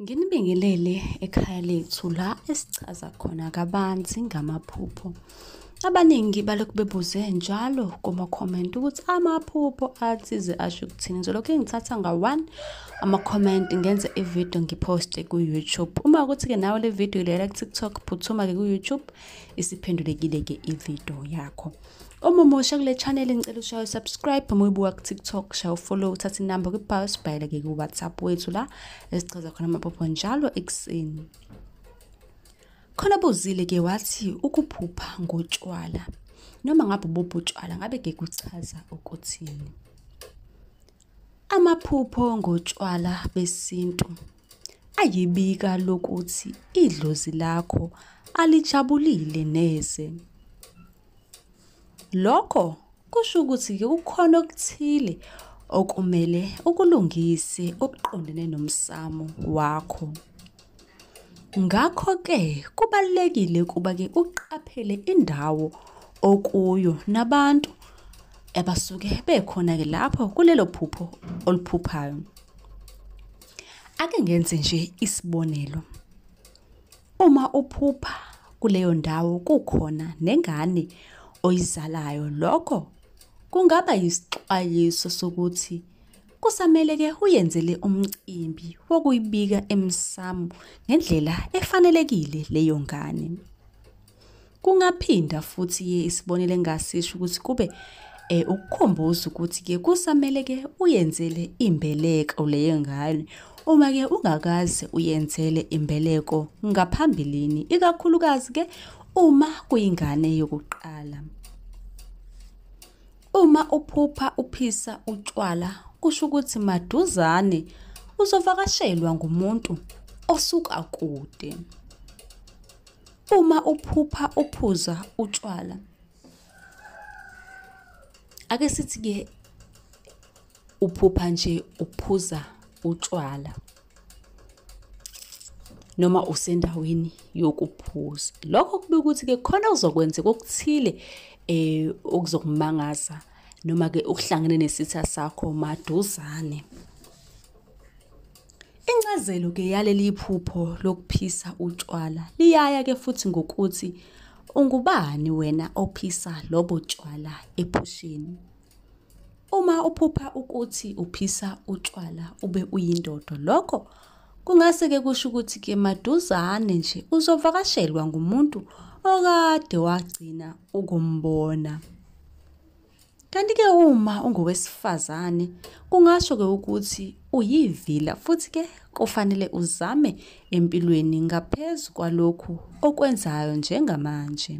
Nginibingelele ekhaya lethu la esichaza khona kabanzi ngamaphupho. Abaningi balokhu bebuze njalo kuma-comment ukuthi amaphupho athize asho ukuthini. Ngizolokhu ngithatha nga-1 ama-comment ngenze ividiyo ngiphoste ku-YouTube. Uma ukuthi-ke nawe le video ilayela ku-TikTok, phuthuma-ke ku-YouTube isiphendulekile-ke ividiyo yakho. Uma umusha kule channel ngicela ushaye subscribe, uma uyibuka ku-TikTok shaya follow, uthatha inamba kwi-bio, sibhayile-ke ku-WhatsApp wethu la esichaza khona amaphupho njalo ekuseni. Khona buzile-ke wathi ukuphupha ngotshwala. Noma ngabe ubuphi utshwala ngabe-ke kuchaza ukuthini? Amaphupho ngotshwala besintu ayibika lokuthi idlozi lakho alijabulile neze. Lokho kusho ukuthi-ke kukhona okuthile okumele ukulungise okuqondene nomsamo wakho. Ngakho-ke kubalulekile ukuba-ke uqaphele indawo okuyo nabantu abasuke bekhona-ke lapho kulelo phupho oluphuphayo. Ake ngenze nje isibonelo. Uma uphupha kuleyo ndawo kukhona nengane oyizalayo, lokho kungaba yisixwayiso sokuthi kusamele-ke uyenzele umcimbi wokuyibika emsamu ngendlela efanelekile leyo ngane. Kungaphinda futhi-ke isibonelo engasisho ukuthi kube ukukhumbuza ukuthi-ke kusamele-ke uyenzele imbeleko leyo ngane uma-ke ungakaze uyenzele imbeleko ngaphambilini, ikakhulukazi-ke uma kuyingane yokuqala. Uma uphupha uphisa utshwala kusho ukuthi maduzane uzovakashelwa ngumuntu osuka kude. Uma uphupha uphuza utshwala, ake sithi-ke uphupha nje uphuza utshwala noma usendaweni yokuphuza, lokho kubika ukuthi-ke khona kuzokwenzeka okuthile okuzokumangaza noma-ke ukuhlangene nesitha sakho maduzane. Incazelo-ke yaleli phupho lokuphisa utshwala liyaya-ke futhi ngokuthi ungubani wena ophisa lobo tshwala ephusheni. Uma uphupha ukuthi uphisa utshwala ube uyindoda, lokho kungase-ke kusho ukuthi-ke maduzane nje uzovakashelwa ngumuntu okade wagcina ukumbona. Kanti-ke uma ungowesifazane kungasho-ke ukuthi uyivila futhi-ke kufanele uzame empilweni ngaphezu kwalokhu okwenzayo njengamanje.